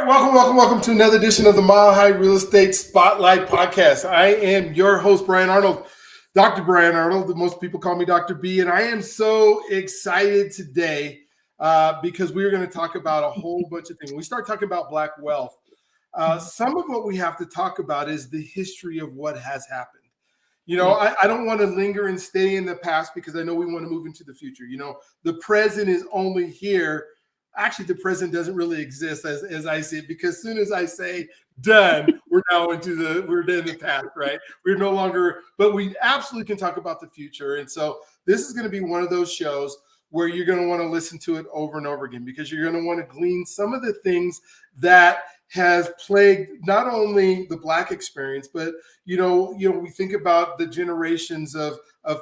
right, welcome to another edition of the Mile High Real Estate Spotlight Podcast. I am your host, Brian Arnold, Dr. Brian Arnold. Most people call me Dr. B, and I am so excited today because we're going to talk about a whole bunch of things. When we start talking about Black wealth, some of what we have to talk about is the history of what has happened. You know, I don't want to linger and stay in the past because I know we want to move into the future. You know, the present is only here. Actually, the present doesn't really exist as I see it, because as soon as I say done, we're in the past, right? We're no longer, but we absolutely can talk about the future. And so this is going to be one of those shows where you're going to want to listen to it over and over again, because you're going to want to glean some of the things that has plagued not only the Black experience, but we think about the generations of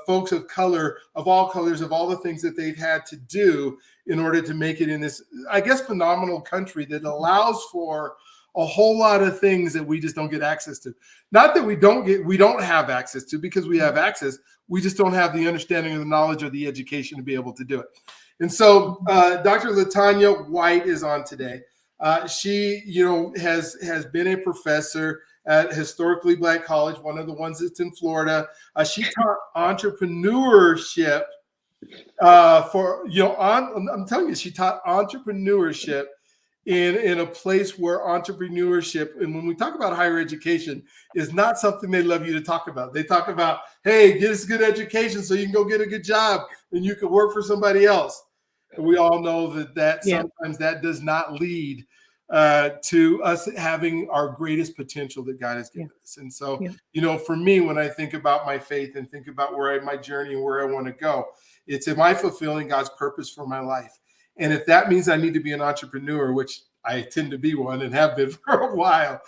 folks of color, of all colors, of all the things that they've had to do in order to make it in this, I guess, phenomenal country that allows for a whole lot of things that we just don't get access to. Not that we don't have access to, because we have access. We just don't have the understanding or the knowledge or the education to be able to do it. And so Dr. LaTanya White is on today. She, has been a professor at Historically Black College, one of the ones that's in Florida. She taught entrepreneurship I'm telling you, she taught entrepreneurship in a place where entrepreneurship, and when we talk about higher education, is not something they love you to talk about. They talk about, hey, get us good education so you can go get a good job and you can work for somebody else. And we all know that sometimes that does not lead to us having our greatest potential that God has given us. And so, for me, when I think about my faith and think about my journey and where I want to go, it's, am I fulfilling God's purpose for my life? And if that means I need to be an entrepreneur, which I tend to be one and have been for a while,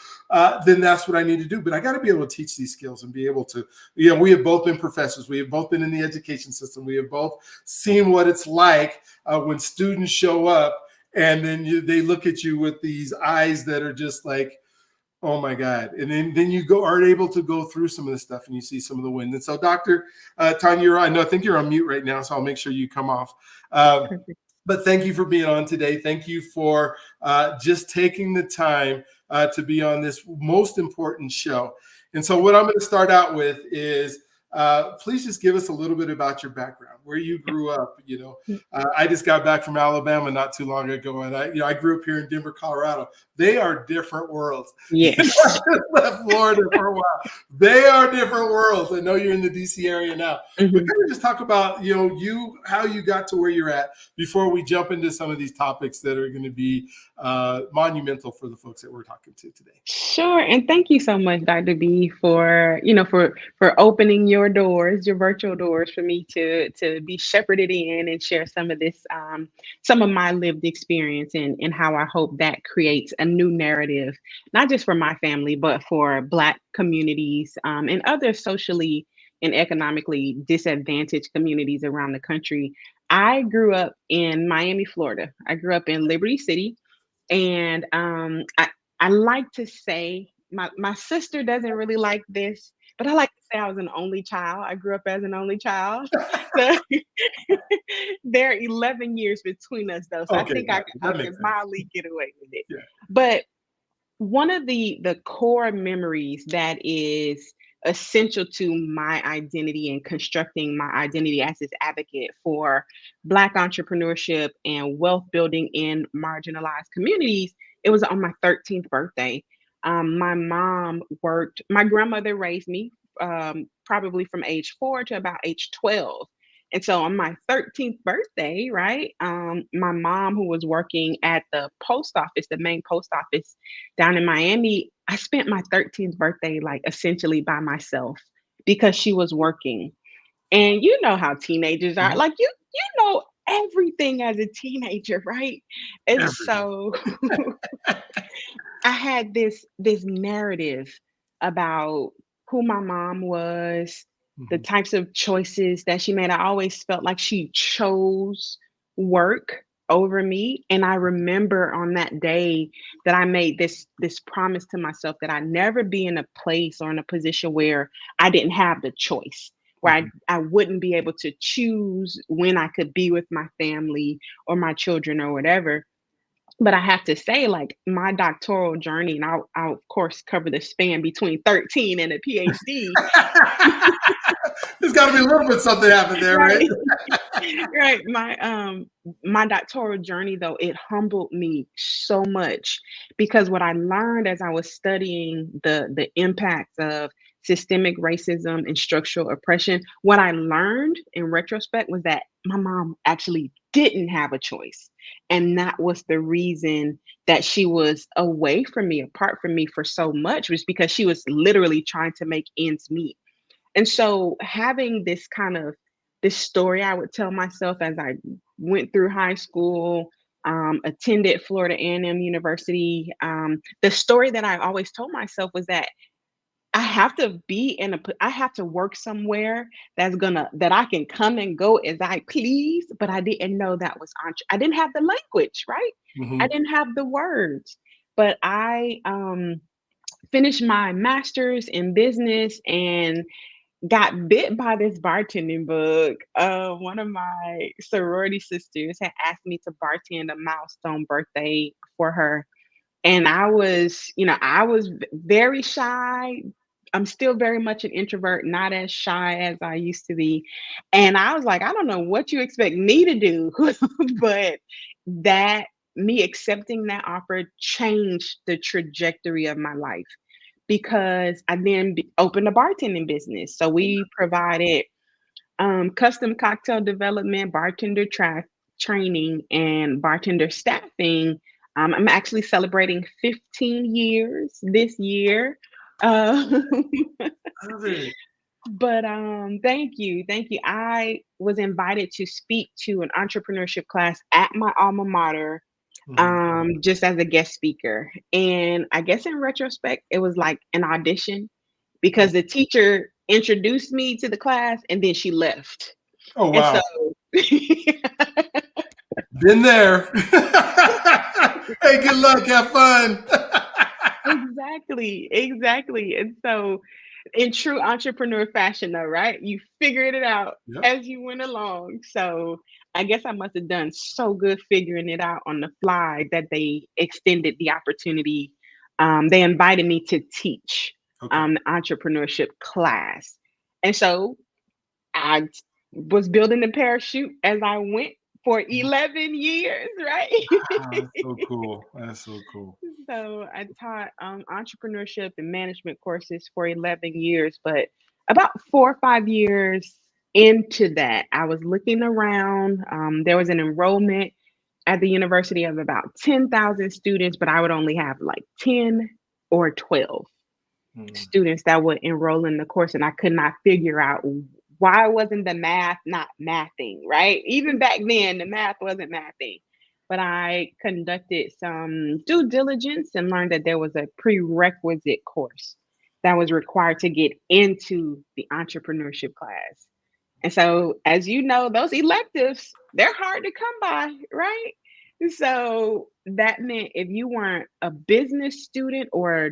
then that's what I need to do. But I got to be able to teach these skills and be able to, we have both been professors. We have both been in the education system. We have both seen what it's like when students show up and then they look at you with these eyes that are just like, oh my God. And then you are able to go through some of this stuff and you see some of the wins. And so Dr. Tanya, I think you're on mute right now, so I'll make sure you come off. But thank you for being on today. Thank you for just taking the time to be on this most important show. And so what I'm going to start out with is, please just give us a little bit about your background, where you grew up. I just got back from Alabama not too long ago, and I grew up here in Denver, Colorado. They are different worlds. Yes. I just left Florida for a while. They are different worlds. I know you're in the DC area now. But kind of just talk about, how you got to where you're at before we jump into some of these topics that are going to be monumental for the folks that we're talking to today. Sure. And thank you so much, Dr. B, for opening your doors, your virtual doors, for me to be shepherded in and share some of this, some of my lived experience and how I hope that creates a new narrative, not just for my family, but for Black communities and other socially and economically disadvantaged communities around the country. I grew up in Miami, Florida. I grew up in Liberty City. And I like to say, my sister doesn't really like this, but I like to say I was an only child. I grew up as an only child. So there are 11 years between us, though. So I think I can mildly get away with it. Yeah. But one of the core memories that is essential to my identity and constructing my identity as this advocate for Black entrepreneurship and wealth building in marginalized communities, it was on my 13th birthday. My mom worked, my grandmother raised me probably from age 4 to about age 12. And so on my 13th birthday, right, my mom, who was working at the post office, the main post office down in Miami, I spent my 13th birthday like essentially by myself because she was working. And you know how teenagers are, like you know everything as a teenager, right? And so I had this narrative about who my mom was, the types of choices that she made. I always felt like she chose work over me. And I remember on that day that I made this promise to myself that I'd never be in a place or in a position where I didn't have the choice, where I wouldn't be able to choose when I could be with my family or my children or whatever. But I have to say, like, my doctoral journey, and I'll of course cover the span between 13 and a PhD. There's got to be a little bit something happened there, right? Right. Right. My doctoral journey though, it humbled me so much because what I learned as I was studying the impacts of systemic racism and structural oppression, what I learned in retrospect was that my mom actually didn't have a choice. And that was the reason that she was away from me, apart from me for so much, was because she was literally trying to make ends meet. And so having this story I would tell myself as I went through high school, attended Florida A&M University, the story that I always told myself was that I have to be I have to work somewhere that I can come and go as I please, but I didn't know that was I didn't have the language, right? I Hmm. didn't have the words. But I finished my master's in business and got bit by this bartending bug. One of my sorority sisters had asked me to bartend a milestone birthday for her, and I was very shy. I'm still very much an introvert, not as shy as I used to be. And I was like, I don't know what you expect me to do, but that me accepting that offer changed the trajectory of my life because I then opened a bartending business. So we provided custom cocktail development, training, and bartender staffing. I'm actually celebrating 15 years this year. Uh, Love it. but thank you, thank you. I was invited to speak to an entrepreneurship class at my alma mater, Mhm. just as a guest speaker. And I guess in retrospect, it was like an audition because the teacher introduced me to the class and then she left. Oh, And so wow. Been there. Hey, good luck. Have fun. exactly, exactly. And so in true entrepreneur fashion though, right? You figured it out Yep. as you went along. So I guess I must have done so good figuring it out on the fly that they extended the opportunity. They invited me to teach Okay. the entrepreneurship class. And so I was building the parachute as I went for Mhm. 11 years, right? Ah, that's so cool. That's so cool. So I taught entrepreneurship and management courses for 11 years, but about 4 or 5 years into that, I was looking around. There was an enrollment at the university of about 10,000 students, but I would only have like 10 or 12 Mm. students that would enroll in the course, and I could not figure out why wasn't the math not mathing, right? Even back then, the math wasn't mathing. But I conducted some due diligence and learned that there was a prerequisite course that was required to get into the entrepreneurship class. And so, as you know, those electives, they're hard to come by, right? So that meant if you weren't a business student or a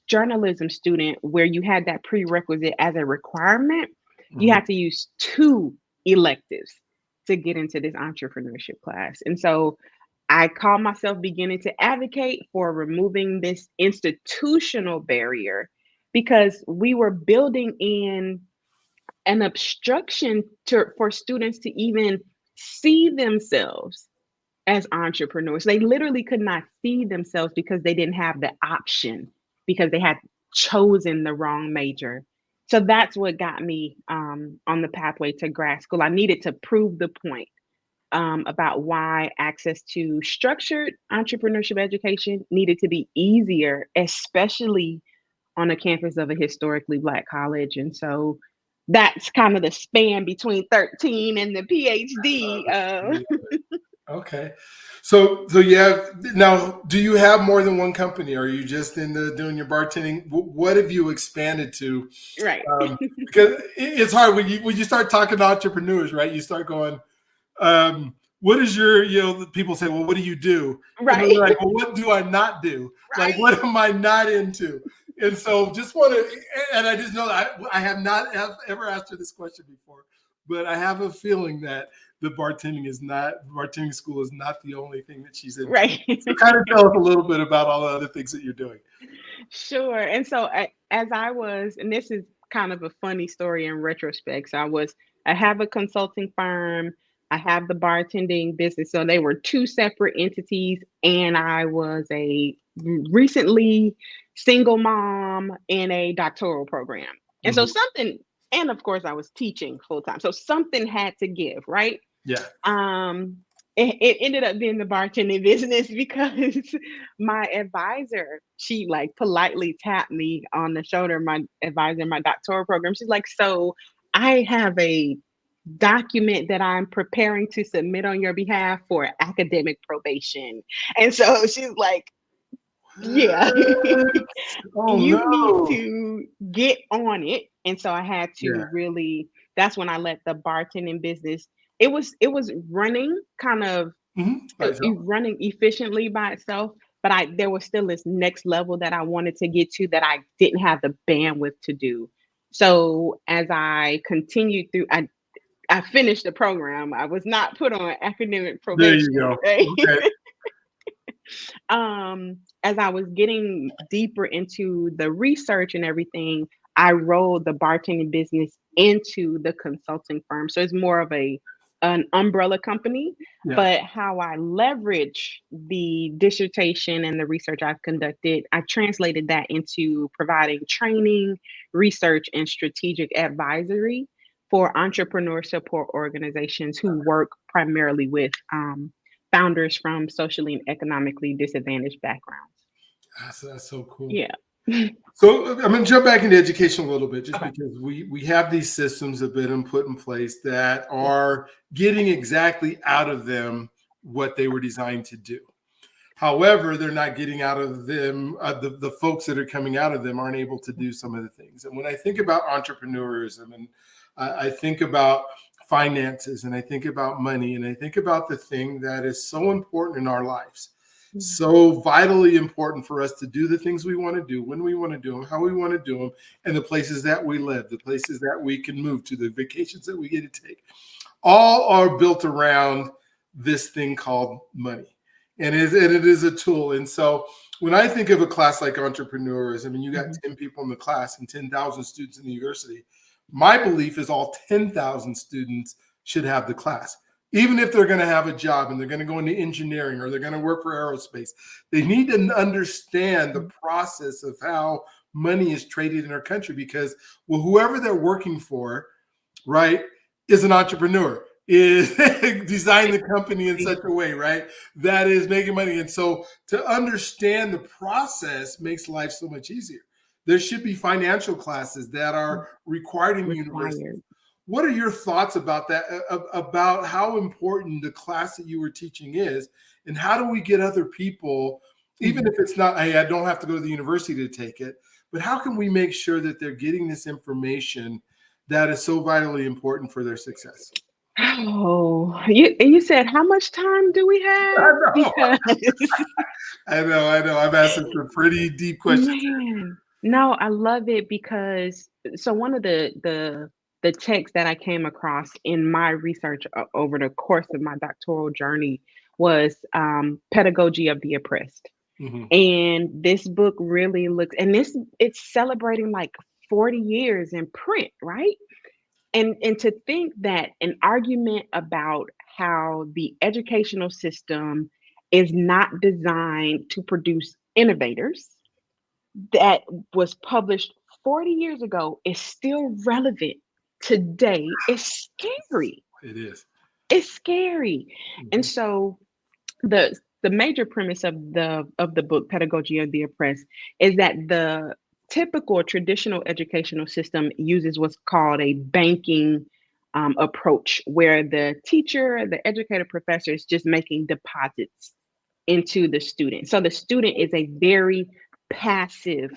journalism student where you had that prerequisite as a requirement, you Mhm. had to use two electives to get into this entrepreneurship class. And so I call myself beginning to advocate for removing this institutional barrier because we were building in an obstruction for students to even see themselves as entrepreneurs. They literally could not see themselves because they didn't have the option because they had chosen the wrong major. So that's what got me on the pathway to grad school. I needed to prove the point about why access to structured entrepreneurship education needed to be easier, especially on the campus of a historically Black college. And so that's kind of the span between 13 and the PhD. Okay. So you have now, do you have more than one company? Are you just in the doing your bartending? What have you expanded to? Right. Because it's hard when you start talking to entrepreneurs, right? You start going, what is your, people say, well, what do you do? And then Right. they're like, well, what do I not do? Like, Right. what am I not into? And so just want to, and I just know that I have not ever asked her this question before, but I have a feeling that the bartending school is not the only thing that she's into. Right. So kind of tell us a little bit about all the other things that you're doing. Sure. And so as I was, and this is kind of a funny story in retrospect. I have a consulting firm, I have the bartending business. So they were two separate entities, and I was a recently single mom in a doctoral program. And so Mhm. something, and of course I was teaching full time. So something had to give, right? Yeah. Um, it ended up being the bartending business because my advisor, she like politely tapped me on the shoulder, my advisor in my doctoral program. She's like, so I have a document that I'm preparing to submit on your behalf for academic probation. And so she's like, yeah, Oh you need no. to get on it. And so I had Yeah. to really, that's when I let the bartending business, it was running kind of By yourself. running efficiently by itself, but there was still this next level that I wanted to get to that I didn't have the bandwidth to do. So as I continued through, I finished the program. I was not put on academic There you probation, go. right? Okay. As I was getting deeper into the research and everything, I rolled the bartending business into the consulting firm. So it's more of an umbrella company, Yeah. but how I leverage the dissertation and the research I've conducted, I translated that into providing training, research, and strategic advisory for entrepreneur support organizations who work primarily with founders from socially and economically disadvantaged backgrounds. That's so cool. Yeah. So I'm going to jump back into education a little bit, just Okay. because we have these systems that have been put in place that Yeah. are getting exactly out of them what they were designed to do. However, they're not getting out of them. The folks that are coming out of them aren't able to do some of the things. And when I think about entrepreneurism, and I think about finances, and I think about money, and I think about the thing that is so important in our lives, so vitally important for us to do the things we want to do, when we want to do them, how we want to do them, and the places that we live, the places that we can move to, the vacations that we get to take, all are built around this thing called money. And it is a tool. And so when I think of a class like entrepreneurs, I mean, you got 10 people in the class and 10,000 students in the university. My belief is all 10,000 students should have the class. Even if they're going to have a job and they're going to go into engineering or they're going to work for aerospace, they need to understand the process of how money is traded in our country, because, well, whoever they're working for, right, is an entrepreneur, is design the company in such a way, right, that is making money. And so to understand the process makes life so much easier. There should be financial classes that are required in universities. What are your thoughts about that, about how important the class that you were teaching is, and how do we get other people, even if it's not, hey, I don't have to go to the university to take it, but how can we make sure that they're getting this information that is so vitally important for their success? Oh, you said how much time do we I have? know, Because I know. I've asked some pretty deep questions here. man, no, I love it because so one of the texts that I came across in my research over the course of my doctoral journey was Pedagogy of the Oppressed. Mhm. And this book really looks, and it's celebrating like 40 years in print, right? And to think that an argument about how the educational system is not designed to produce innovators that was published 40 years ago is still relevant today is scary. It is. It's scary. And Mhm. so the major premise of the book Pedagogy of the Oppressed is that the typical traditional educational system uses what's called a banking approach, where the teacher, the educator, professor is just making deposits into the student. So the student is a very passive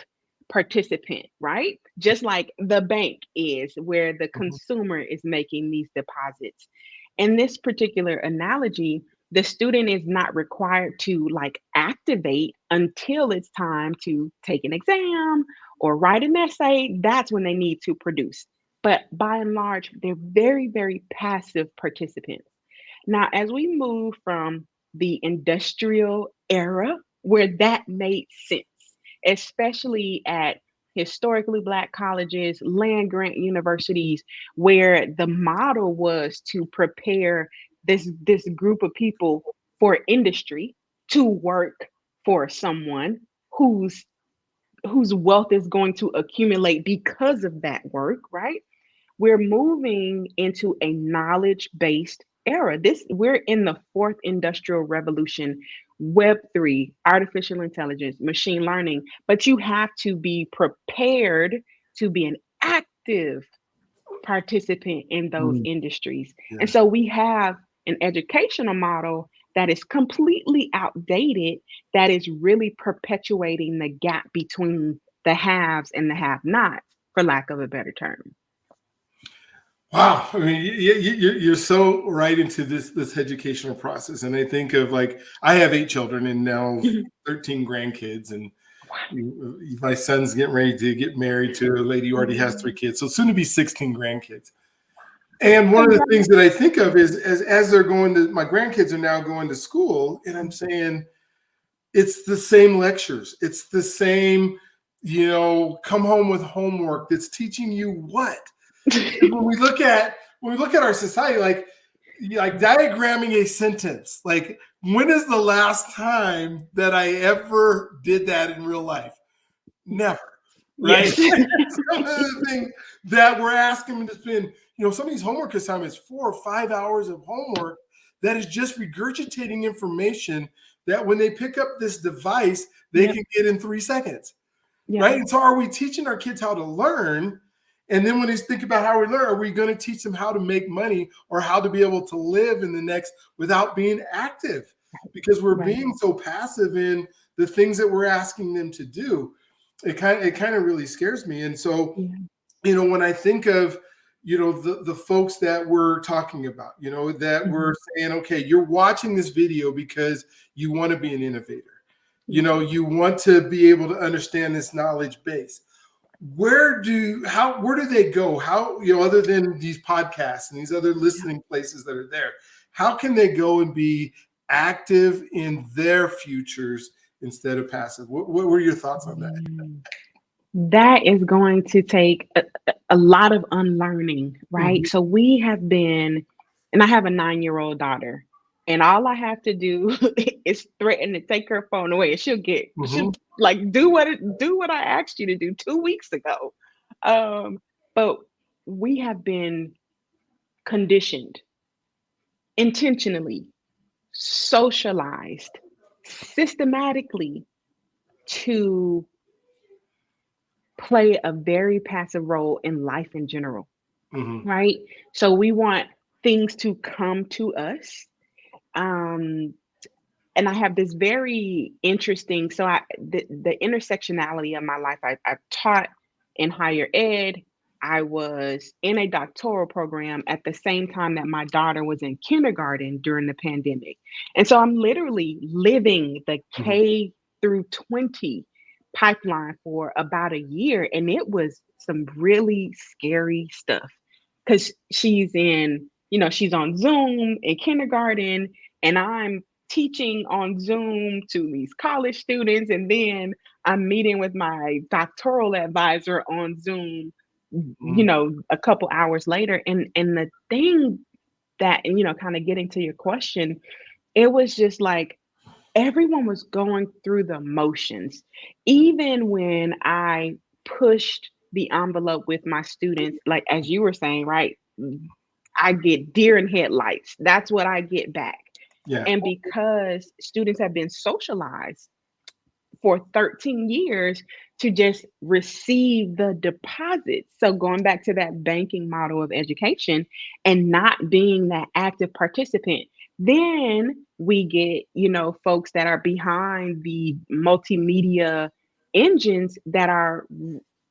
participant, right? Just like the bank is, where the Mhm. consumer is making these deposits. In this particular analogy, the student is not required to like activate until it's time to take an exam or write an essay. That's when they need to produce. But by and large, they're very, very passive participants. Now, as we move from the industrial era, where that made sense, especially at historically Black colleges, land grant universities, where the model was to prepare this group of people for industry to work for someone whose whose wealth is going to accumulate because of that work, right? We're moving into a knowledge-based era. We're in the fourth industrial revolution, Web3, artificial intelligence, machine learning, but you have to be prepared to be an active participant in those Mm, industries. And yes. so we have an educational model that is completely outdated, that is really perpetuating the gap between the haves and the have nots, for lack of a better term. Wow, I mean, you're so right into this educational process, and I think of like I have 8 children and now 13 grandkids, and my son's getting ready to get married to a lady who already has 3 kids, so soon to be 16 grandkids. And one of the things that I think of is as they're going to my grandkids are now going to school, and I'm saying it's the same lectures, it's the same, come home with homework that's teaching you what when we look at our society, like diagramming a sentence, like when is the last time that I ever did that in real life? Never, right? Yes. Some of the things that we're asking them to spend, some of these homework assignments, 4 or 5 hours of homework that is just regurgitating information that when they pick up this device, they Yep. can get in 3 seconds, Yep. right? And so are we teaching our kids how to learn? And then when they think about how we learn, are we going to teach them how to make money or how to be able to live in the next without being active? Because we're Right. being so passive in the things that we're asking them to do. It kind of really scares me. And so, Yeah. when I think of, the folks that we're talking about, that we're Mhm. saying, okay, you're watching this video because you want to be an innovator. Yeah. You want to be able to understand this knowledge base. Where do they go? How, other than these podcasts and these other Yeah. listening places that are there, how can they go and be active in their futures instead of passive? What were your thoughts on that? Mm. That is going to take a lot of unlearning, right? Mhm, So we have been, and I have a 9-year-old daughter, and all I have to do is threaten to take her phone away, and she'll mhm, like do what I asked you to do 2 weeks ago. But we have been conditioned intentionally, socialized, systematically to play a very passive role in life in general, mhm, right? So we want things to come to us. Um, and I have this very interesting, so the intersectionality of my life, I've taught in higher ed. I was in a doctoral program at the same time that my daughter was in kindergarten during the pandemic. And so I'm literally living the mhm, K through 20 pipeline for about a year. And it was some really scary stuff because she's on Zoom in kindergarten, and I'm teaching on Zoom to these college students, and then I'm meeting with my doctoral advisor on Zoom, mhm. a couple hours later. And the thing that, kind of getting to your question, it was just like everyone was going through the motions. Even when I pushed the envelope with my students, like as you were saying, right? I get deer in headlights. That's what I get back. Yeah. And because students have been socialized for 13 years to just receive the deposits. So going back to that banking model of education and not being that active participant, then we get, folks that are behind the multimedia engines that are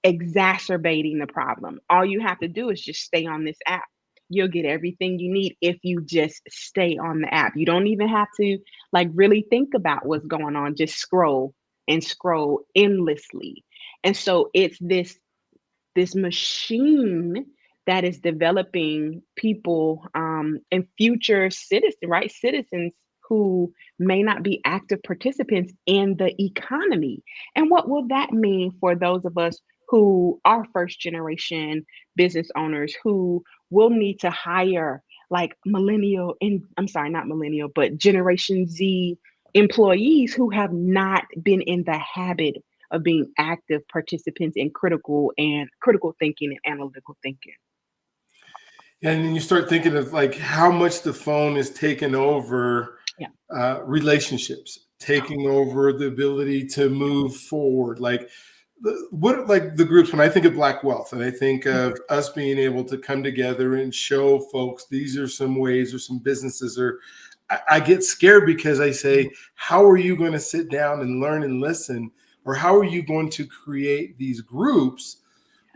exacerbating the problem. All you have to do is just stay on this app. You'll get everything you need if you just stay on the app. You don't even have to like really think about what's going on. Just scroll and scroll endlessly. And so it's this machine that is developing people and future citizens, right? Citizens who may not be active participants in the economy. And what will that mean for those of us who are first generation business owners who will need to hire like millennial and I'm sorry, not millennial, but Generation Z employees who have not been in the habit of being active participants in critical thinking and analytical thinking. And then you start thinking of like how much the phone is taking over Yeah. relationships, taking over the ability to move forward. Like what like the groups, when I think of Black wealth and I think of us being able to come together and show folks these are some ways or some businesses, or I get scared because I say, how are you going to sit down and learn and listen? Or how are you going to create these groups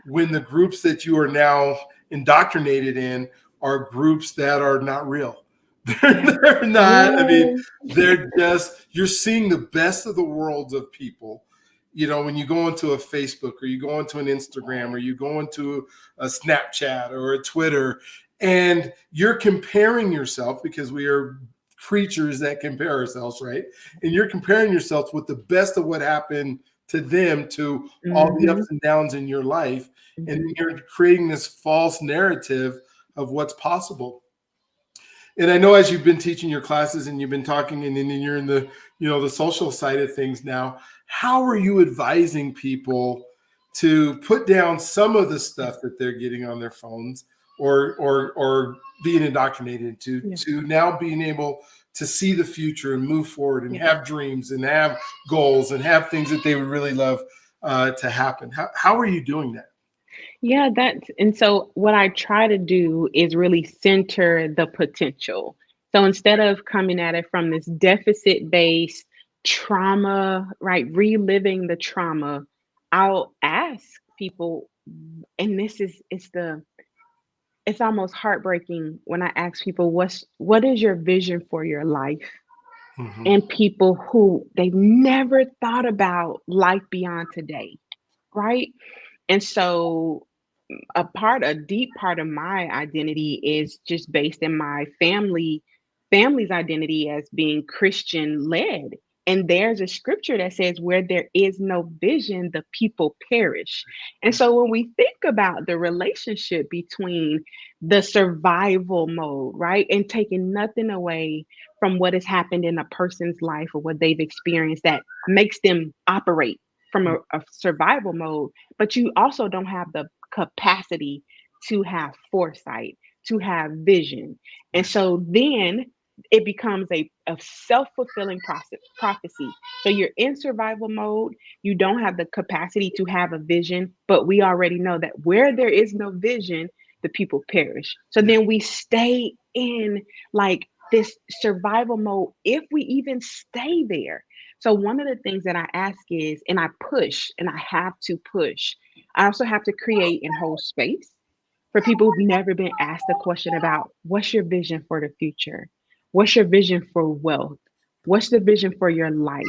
when the groups that you are now indoctrinated in are groups that are not real? They're not, I mean, Yes. they're just, you're seeing the best of the worlds of people. You know, when you go into a Facebook or you go into an Instagram or you go into a Snapchat or a Twitter, and you're comparing yourself, because we are creatures that compare ourselves, right? And you're comparing yourself with the best of what happened to them, to all the Mhm, ups and downs in your life. And mhm. you're creating this false narrative of what's possible. And I know as you've been teaching your classes and you've been talking, and then you're in the, the social side of things now, how are you advising people to put down some of the stuff that they're getting on their phones, or being indoctrinated Yeah, to now being able to see the future and move forward and yeah. have dreams and have goals and have things that they would really love to happen? How are you doing that? Yeah, and so what I try to do is really center the potential. So instead of coming at it from this deficit-based trauma, right, reliving the trauma, I'll ask people, and this is it's almost heartbreaking when I ask people, what is your vision for your life? Mhm. And people who they've never thought about life beyond today, right? And so a deep part of my identity is just based in my family's identity as being Christian led. And there's a scripture that says, where there is no vision, the people perish. And so when we think about the relationship between the survival mode, right, and taking nothing away from what has happened in a person's life or what they've experienced that makes them operate from a survival mode, but you also don't have the capacity to have foresight, to have vision. And so then it becomes a self-fulfilling prophecy. So you're in survival mode, you don't have the capacity to have a vision, but we already know that where there is no vision, the people perish. So Yeah. then we stay in like this survival mode if we even stay there. So one of the things that I ask is, and I push, and I have to push, I also have to create and hold space for people who've never been asked a question about what's your vision for the future? What's your vision for wealth? What's the vision for your life?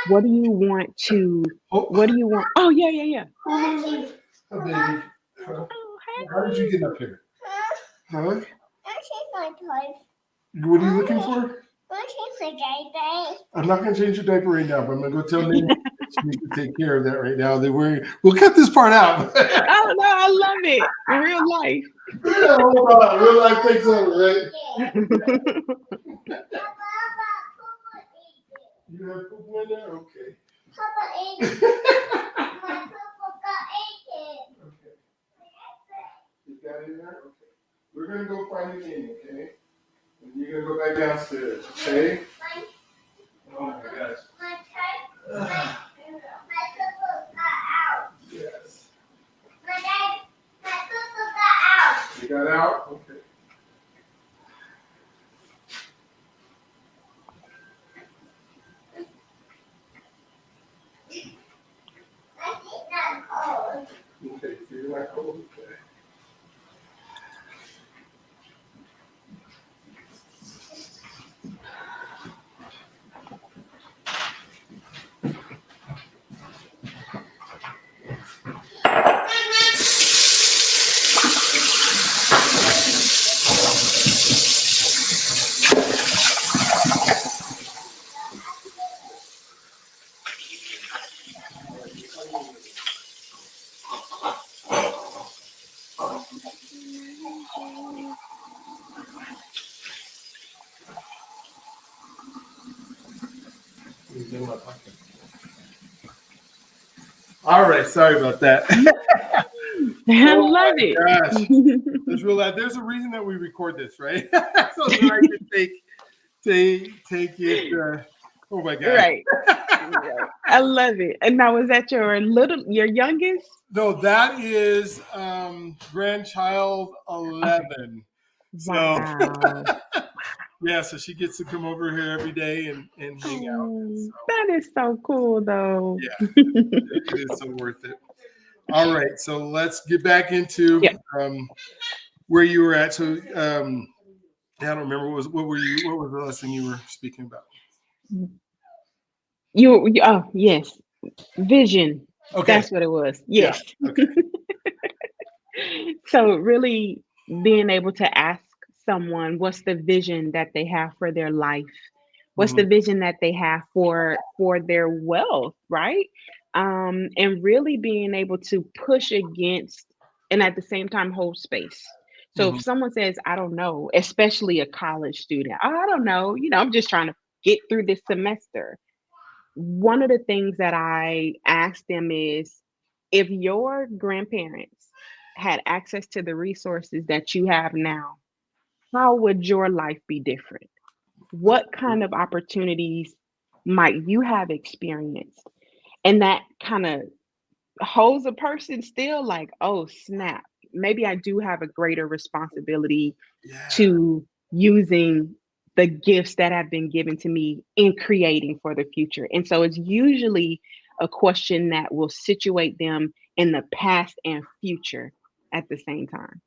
What do you want to, Oh, what do you want? Oh, yeah, yeah, yeah. oh, baby. Oh, How did you get hey. up here? Huh? What are you looking for? I'm not going to change your diaper right now, but I'm going to go tell Nina she needs to take care of that right now. We'll cut this part out. Oh, no, I love it. Real life. Yeah, hold on. Real life takes over, right? You have poop in there? Okay. Okay. You got it in there? Okay. We're going to go find it in, okay? And you're going to go back downstairs, okay? Oh my gosh. Yes. You got out? Okay. Okay, so you're not cold? Okay. All right, sorry about that. I Oh love my gosh, it. there's a reason that we record this, right? So that I can take it. Oh my gosh. Right. Right. I love it. And now, is that your youngest? No, that is grandchild Okay. 11. So Wow. yeah, so she gets to come over here every day and hang out. And Oh, so that is so cool, though. yeah, it is so worth it. All right, so let's get back into Yeah. where you were at. So I don't remember what was the last thing you were speaking about? Oh, yes. Vision. Okay. That's what it was. Yeah. Yes. Okay. So really being able to ask someone what's the vision that they have for their life, what's Mhm. the vision that they have for their wealth, right? And really being able to push against and at the same time hold space. So if Mhm. someone says, I don't know, especially a college student, "Oh, I don't know, I'm just trying to get through this semester." One of the things that I ask them is, if your grandparents had access to the resources that you have now, how would your life be different? That's What kind of opportunities might you have experienced? And that kind of holds a person still like, oh, snap. Maybe I do have a greater responsibility yeah. to using the gifts that have been given to me in creating for the future. And so it's usually a question that will situate them in the past and future at the same time.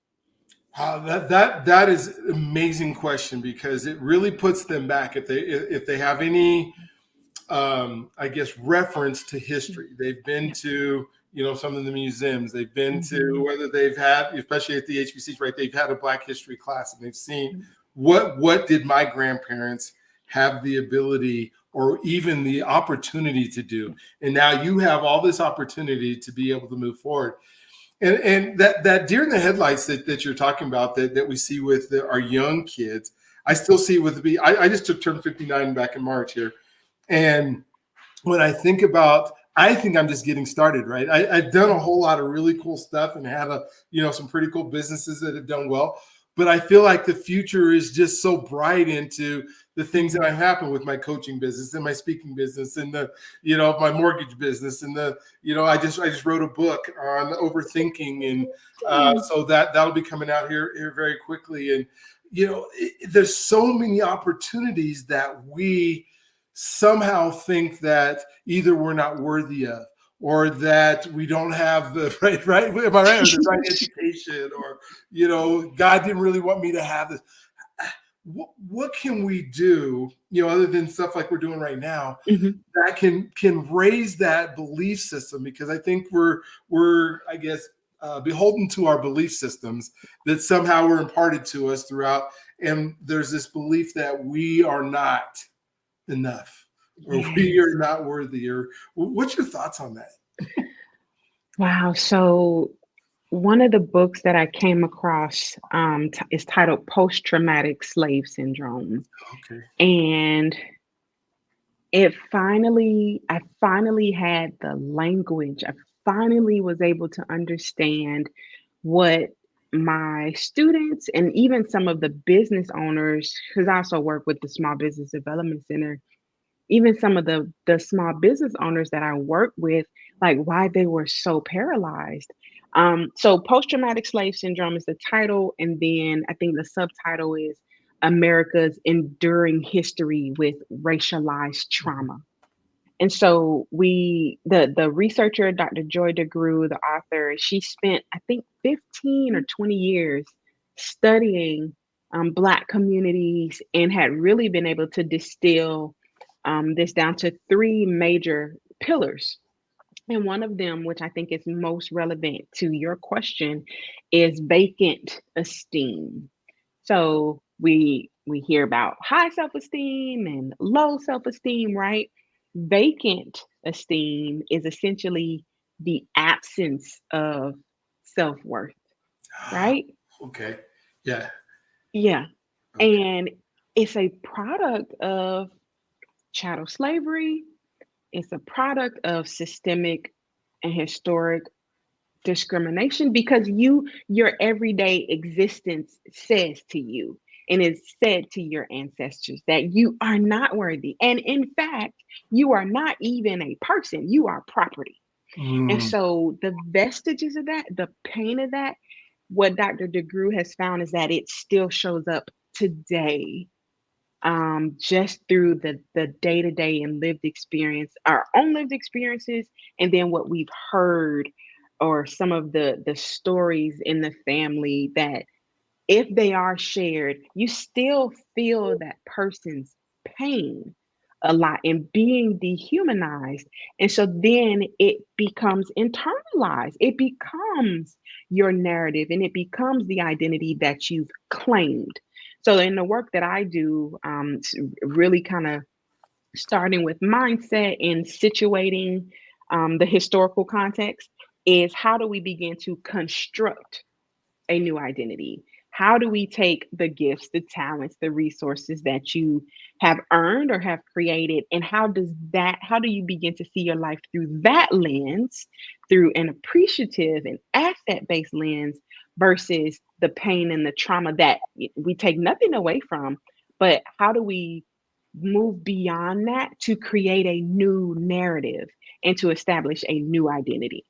That is an amazing question because it really puts them back if they have any I guess reference to history. They've been Yeah. to some of the museums. They've been to Hmm. whether they've had, especially at the HBCs, right? They've had a Black History class and they've seen what did my grandparents have the ability or even the opportunity to do, and now you have all this opportunity to be able to move forward. And that deer in the headlights that you're talking about that we see with our young kids, I still see with the I just turned 59 back in March here, and when I think about, I think I'm just getting started, right? I've done a whole lot of really cool stuff and had some pretty cool businesses that have done well. But I feel like the future is just so bright into the things that have happened with my coaching business and my speaking business and my mortgage business and I just wrote a book on overthinking and so that'll be coming out here very quickly. And there's so many opportunities that we somehow think that either we're not worthy of or that we don't have the right am I right, or the right education, or God didn't really want me to have this. What can we do other than stuff like we're doing right now Hmm. that can raise that belief system? Because I think we're I guess beholden to our belief systems that somehow were imparted to us throughout, and there's this belief that we are not enough or we Yes. are not worthy. Or what's your thoughts on that? Wow. So one of the books that I came across is titled Post Traumatic Slave Syndrome. Okay. And I finally had the language. I finally was able to understand what my students and even some of the business owners, because I also work with the Small Business Development Center, even some of the small business owners that I work with, like why they were so paralyzed. So post-traumatic slave syndrome is the title, and then I think the subtitle is America's Enduring History with Racialized Mhm. Trauma. And so the researcher, Dr. Joy DeGruy, the author, she spent I think 15 or 20 years studying Black communities and had really been able to distill this down to three major pillars. And one of them, which I think is most relevant to your question, is vacant esteem. So we hear about high self-esteem and low self-esteem, right? Vacant esteem is essentially the absence of self-worth, right? Okay. Yeah. Yeah. Okay. And it's a product of chattel slavery, It's a product of systemic and historic discrimination because your everyday existence says to you and it's said to your ancestors that you are not worthy. And in fact, you are not even a person, you are property. And Mm, so the vestiges of that, the pain of that, what Dr. DeGruy has found is that it still shows up today, just through the day-to-day and lived experience, our own lived experiences, and then what we've heard or some of the stories in the family that if they are shared, you still feel that person's pain a lot and being dehumanized. And so then it becomes internalized. It becomes your narrative and it becomes the identity that you've claimed. So in the work that I do, really kind of starting with mindset and situating the historical context is how do we begin to construct a new identity? How do we take the gifts, the talents, the resources that you have earned or have created, and how do you begin to see your life through that lens, through an appreciative and asset-based lens versus the pain and the trauma that we take nothing away from, but how do we move beyond that to create a new narrative and to establish a new identity?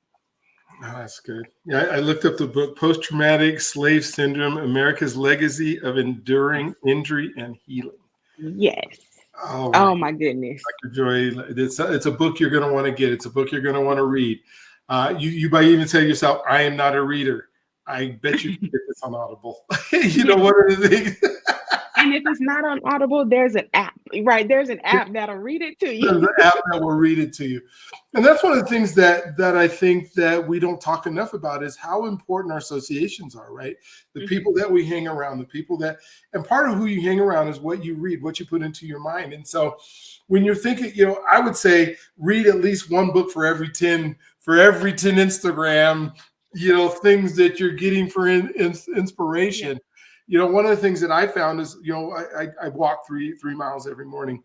oh, that's good. Yeah, I looked up the book Post Traumatic Slave Syndrome: America's Legacy of Enduring Injury and Healing. Yes. All Oh right, my goodness. Dr. Joy, it's a book you're going to want to get. It's a book you're going to want to read. You might even say to yourself, I am not a reader. I bet you can get this on Audible. You know, Yes. one of the things, And if it's not on Audible, there's an app, right? There's an app that'll read it to you. there's an app that will read it to you. And that's one of the things that I think that we don't talk enough about is how important our associations are, right? The people that we hang around, the people that, and part of who you hang around is what you read, what you put into your mind. And so when you're thinking, I would say read at least one book for every 10 Instagram, things that you're getting for Yeah. inspiration. One of the things that I found is, I walk three miles every morning.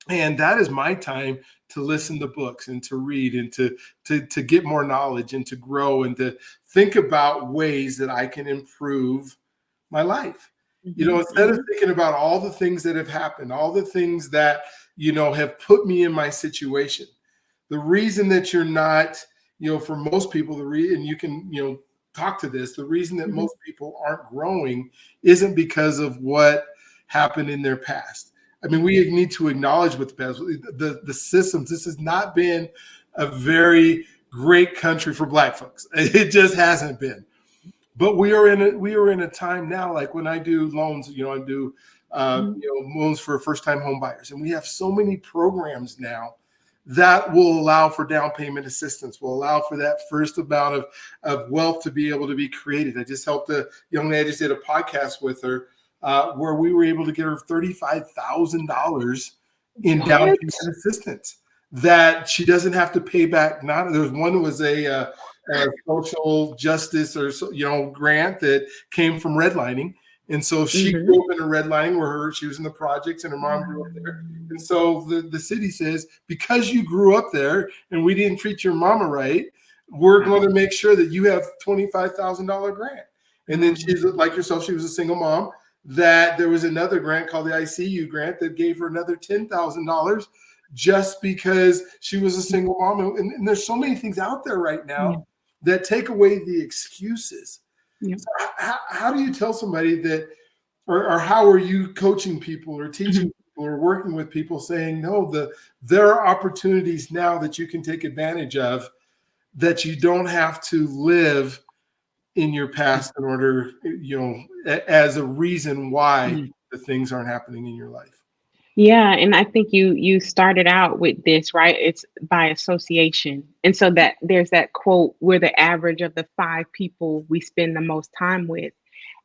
And that is my time to listen to books and to read and to get more knowledge and to grow and to think about ways that I can improve my life. Mhm, Instead of mhm. thinking about all the things that have happened, all the things that, have put me in my situation. The reason that you're not, for most people, and you can, talk to this, the reason that Mhm. most people aren't growing isn't because of what happened in their past. I mean, we need to acknowledge what the past, the systems. This has not been a very great country for Black folks. It just hasn't been. But we are in a time now, like when I do loans, I do Mhm. loans for first time home buyers, and we have so many programs now that will allow for down payment assistance, will allow for that first amount of wealth to be able to be created. I just helped a young lady. I just did a podcast with her where we were able to get her $35,000 in down What? payment assistance that she doesn't have to pay back. Not There was one that was a social justice or grant that came from redlining. And so she Mhm. grew up in a redlining where she was in the projects and her mom grew up there. And so the city says, because you grew up there and we didn't treat your mama right, we're Wow. going to make sure that you have $25,000 grant. And then Wow. she's like yourself, she was a single mom. That there was another grant called the ICU grant that gave her another $10,000 just because she was a single mom. And there's so many things out there right now Yeah. that take away the excuses. Yeah. So how do you tell somebody that, or how are you coaching people or teaching Mhm. people or working with people saying, no, there are opportunities now that you can take advantage of that you don't have to live in your past in order, as a reason why Yeah. the things aren't happening in your life. Yeah, and I think you started out with this, right? It's by association. And so that there's that quote, we're the average of the five people we spend the most time with.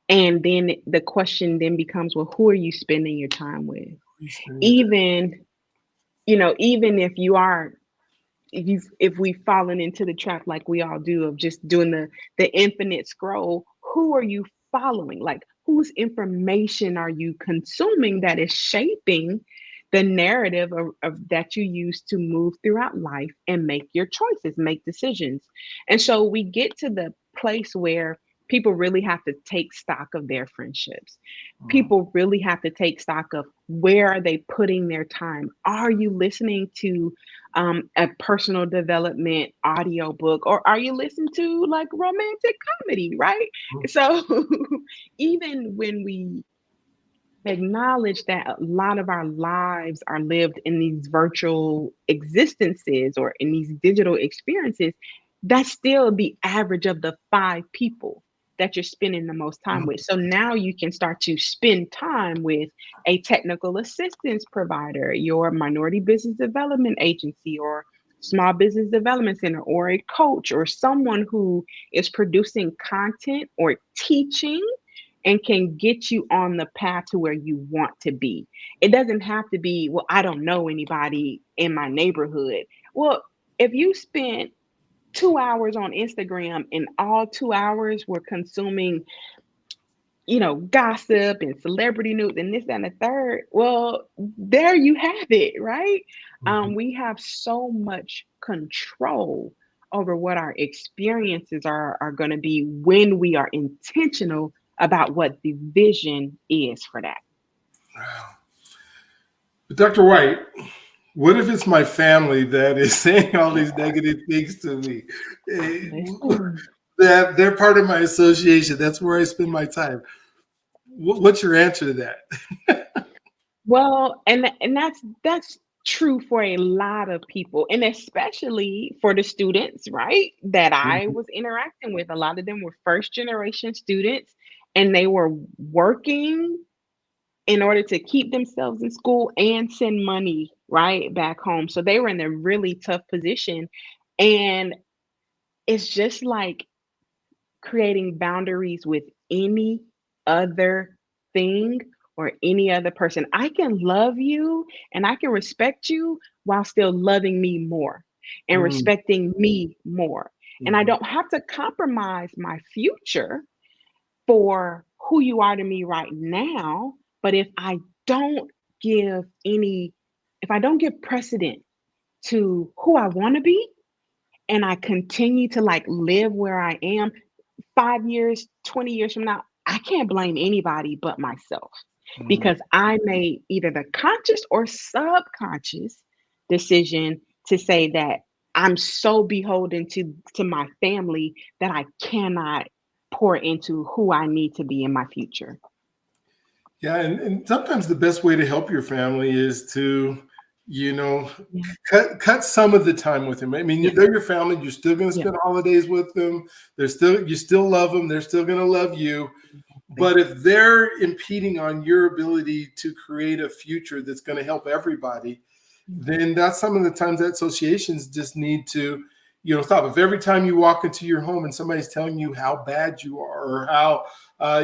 And then the question then becomes, well, who are you spending your time with? Who are you spending your time? Even, even if you are if we've fallen into the trap like we all do of just doing the infinite scroll, who are you following? Like whose information are you consuming that is shaping the narrative that you use to move throughout life and make your choices, make decisions. And so we get to the place where people really have to take stock of their friendships. Mhm. People really have to take stock of where are they putting their time. Are you listening to a personal development audio book, or are you listening to like romantic comedy, right? So even when we acknowledge that a lot of our lives are lived in these virtual existences or in these digital experiences, that's still the average of the 5 people that you're spending the most time Mhm. with. So now you can start to spend time with a technical assistance provider, your minority business development agency, or small business development center, or a coach, or someone who is producing content or teaching and can get you on the path to where you want to be. It doesn't have to be, well, I don't know anybody in my neighborhood. Well, if you spent 2 hours on Instagram and all 2 hours were consuming, gossip and celebrity news and this, that, and the third, well, there you have it, right? Mhm. We have so much control over what our experiences are going to be when we are intentional about what the vision is for that. Wow. But Dr. White, what if it's my family that is saying all these negative things to me? Listen. That they're part of my association. That's where I spend my time. What's your answer to that? Well, and that's true for a lot of people, and especially for the students, right? That I Mhm. was interacting with. A lot of them were first generation students, and they were working in order to keep themselves in school and send money right back home. So they were in a really tough position, and it's just like creating boundaries with any other thing or any other person. I can love you and I can respect you while still loving me more and Mm. respecting me more. And I Mhm. don't have to compromise my future for who you are to me right now. But don't give any, if I don't give precedent to who I want to be, and I continue to like live where I am, 5 years, 20 years from now, I can't blame anybody but myself Mhm. because I made either the conscious or subconscious decision to say that I'm so beholden to my family that I cannot pour into who I need to be in my future. Yeah, and sometimes the best way to help your family is to, you know, Yeah, cut some of the time with them. I mean, yeah, they're your family. You're still going to yeah. spend holidays with them. You still love them. They're still going to love you. Exactly. But if they're impeding on your ability to create a future that's going to help everybody, then that's some of the times that associations just need to, stop. If every time you walk into your home and somebody's telling you how bad you are, or how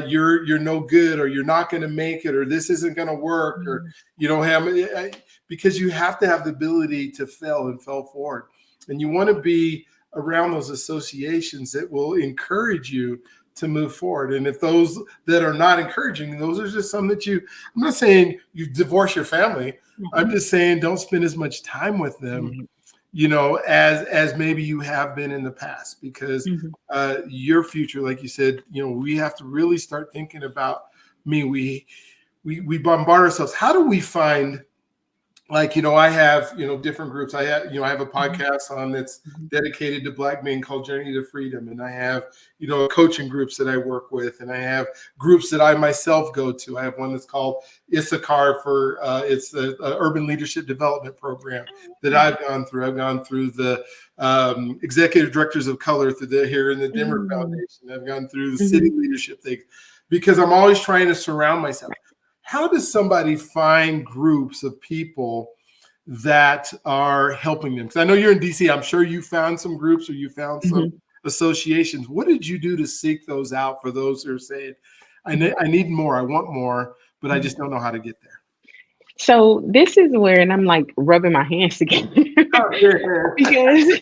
you're no good, or you're not going to make it, or this isn't going to work, or Mm, you don't have, because you have to have the ability to fail and fail forward, and you want to be around those associations that will encourage you to move forward. And if those that are not encouraging, those are just some that I'm not saying you divorce your family. I'm mhm, just saying don't spend as much time with them, right, as maybe you have been in the past, because mhm, your future, like you said, we have to really start thinking about me. We bombard ourselves. How do we find, like, I have, different groups. I have a mhm, podcast on that's mhm, dedicated to Black men called Journey to Freedom. And I have, coaching groups that I work with. And I have groups that I myself go to. I have one that's called Issachar it's the Urban Leadership Development Program that mm, I've gone through. I've gone through the Executive Directors of Color here in the Dimmer mm, Foundation. I've gone through the mhm. city leadership things, because I'm always trying to surround myself. How does somebody find groups of people that are helping them? Because I know you're in DC. I'm sure you found some groups, or you found some Mhm, associations. What did you do to seek those out for those who are saying, mhm, I need more, I want more, but I mhm. just don't know how to get there? So this is where, and I'm like rubbing my hands together Oh, yeah. because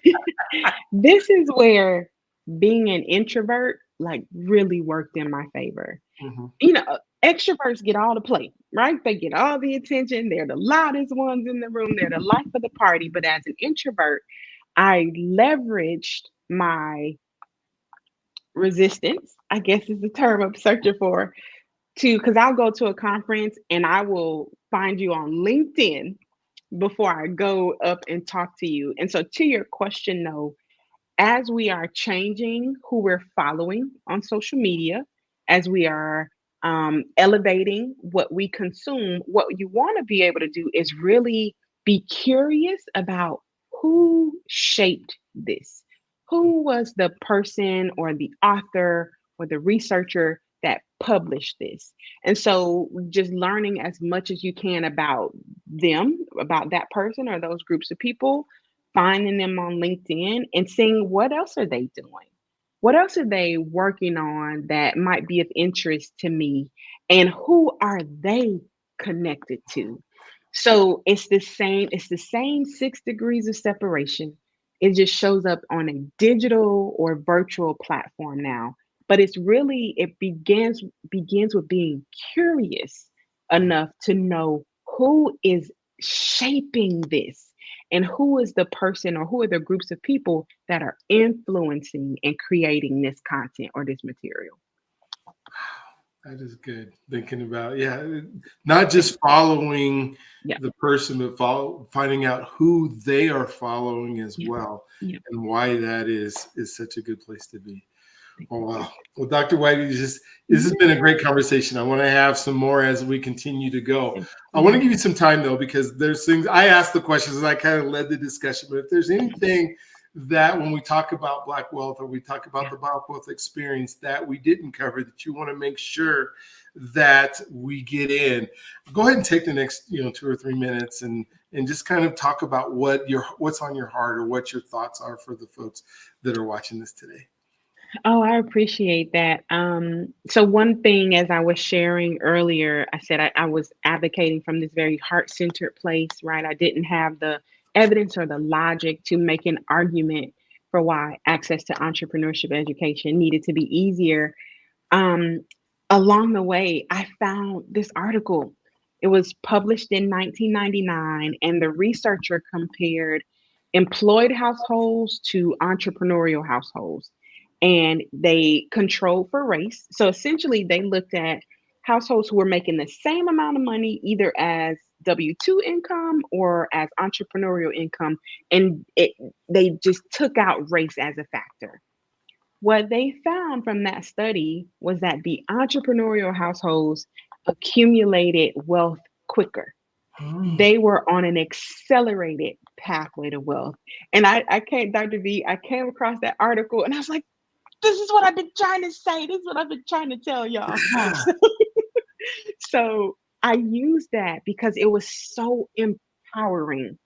this is where being an introvert like really worked in my favor. Mhm. You know, Extroverts get all the play, right? They get all the attention. They're the loudest ones in the room. They're the life of the party. But as an introvert, I leveraged my resistance, I guess is the term I'm searching for, to because I'll go to a conference and I will find you on LinkedIn before I go up and talk to you. And so, to your question, though, as we are changing who we're following on social media, as we are elevating what we consume, what you want to be able to do is really be curious about who shaped this. Who was the person or the author or the researcher that published this? And so, just learning as much as you can about them, about that person or those groups of people, finding them on LinkedIn and seeing what else are they doing? What else are they working on that might be of interest to me? And who are they connected to? So it's the same 6 degrees of separation. It just shows up on a digital or virtual platform now. But it begins with being curious enough to know who is shaping this and who is the person or who are the groups of people that are influencing and creating this content or this material. That is good. Thinking about, not just following Yeah. the person, but finding out who they are following as well, Yeah. and why that is such a good place to be. Oh, wow. Well, Dr. White, this has been a great conversation. I want to have some more as we continue to go. I want to give you some time, though, because there's things I asked the questions and I kind of led the discussion. But if there's anything that when we talk about Black wealth or we talk about the Black wealth experience that we didn't cover that you want to make sure that we get in, go ahead and take the next 2 or 3 minutes and just kind of talk about what's on your heart or what your thoughts are for the folks that are watching this today. Oh, I appreciate that. So one thing, as I was sharing earlier, I said I was advocating from this very heart-centered place, right? I didn't have the evidence or the logic to make an argument for why access to entrepreneurship education needed to be easier. Um, Along the way, I found this article. It was published in 1999, and the researcher compared employed households to entrepreneurial households, and they controlled for race. So essentially, they looked at households who were making the same amount of money, either as W-2 income or as entrepreneurial income, and they just took out race as a factor. What they found from that study was that the entrepreneurial households accumulated wealth quicker. They were on an accelerated pathway to wealth. And I came, Dr. V, I came across that article and I was like, this is what I've been trying to say. This is what I've been trying to tell y'all. Yeah. So I used that because it was so empowering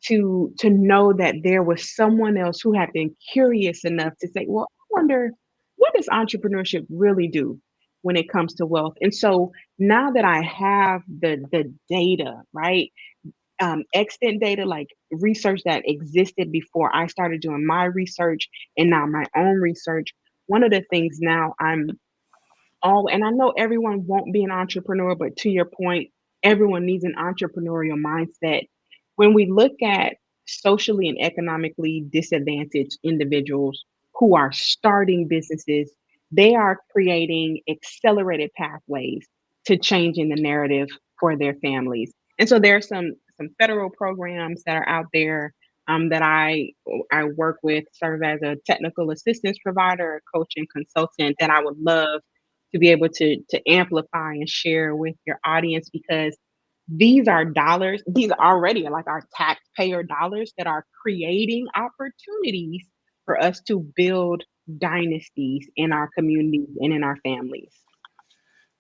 to know that there was someone else who had been curious enough to say, well, I wonder, what does entrepreneurship really do when it comes to wealth? And so now that I have the data, right? Extant data, like research that existed before I started doing my research and now my own research. One of the things now and I know everyone won't be an entrepreneur, but to your point, everyone needs an entrepreneurial mindset. When we look at socially and economically disadvantaged individuals who are starting businesses, they are creating accelerated pathways to changing the narrative for their families. And so there are some federal programs that are out there that I work with, serve as a technical assistance provider, a coach, and consultant that I would love to be able to amplify and share with your audience, because these are dollars, these are already like our taxpayer dollars that are creating opportunities for us to build dynasties in our communities and in our families.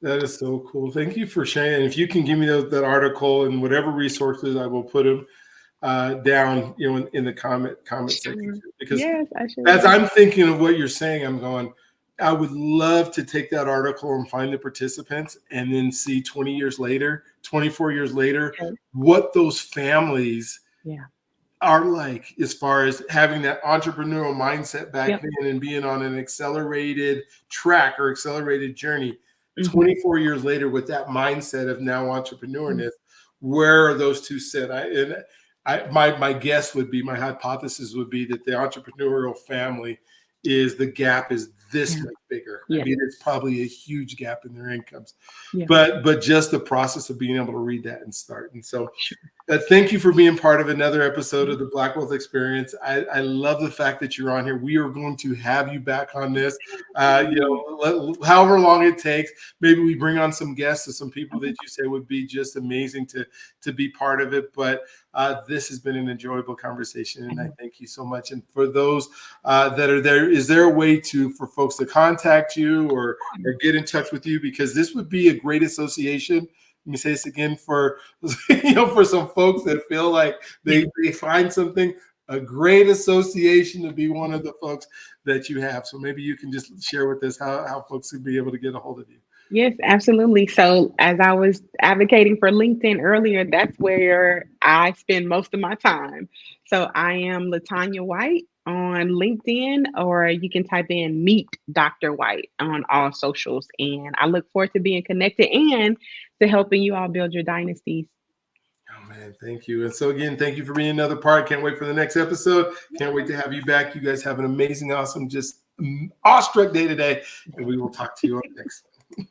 That is so cool. Thank you for sharing. If you can give me that article and whatever resources, I will put them down, in the comment section. Because yes, I should. as I'm thinking of what you're saying, I'm going, I would love to take that article and find the participants and then see 20 years later, 24 years later, what those families are like as far as having that entrepreneurial mindset back then and being on an accelerated track or accelerated journey 24 years later with that mindset of now entrepreneurness, where are those two sit? My guess would be, my hypothesis would be that the entrepreneurial family the gap is this much bigger. I mean, it's probably a huge gap in their incomes, but just the process of being able to read that and start. And so thank you for being part of another episode of the Black Wealth Experience. I love the fact that you're on here. We are going to have you back on this, however long it takes. Maybe we bring on some guests or some people that you say would be just amazing to be part of it. But this has been an enjoyable conversation, and I thank you so much. And for those that are there, is there a way for folks to contact you or get in touch with you? Because this would be a great association. Let me say this again for for some folks that feel like they find something, a great association to be one of the folks that you have. So maybe you can just share with us how folks would be able to get a hold of you. Yes, absolutely. So as I was advocating for LinkedIn earlier, that's where I spend most of my time. So I am LaTanya White on LinkedIn, or you can type in Meet Dr. White on all socials. And I look forward to being connected and to helping you all build your dynasties. Oh man, thank you. And so again, thank you for being another part. Can't wait for the next episode. Can't wait to have you back. You guys have an amazing, awesome, just awestruck day today. And we will talk to you on the next one.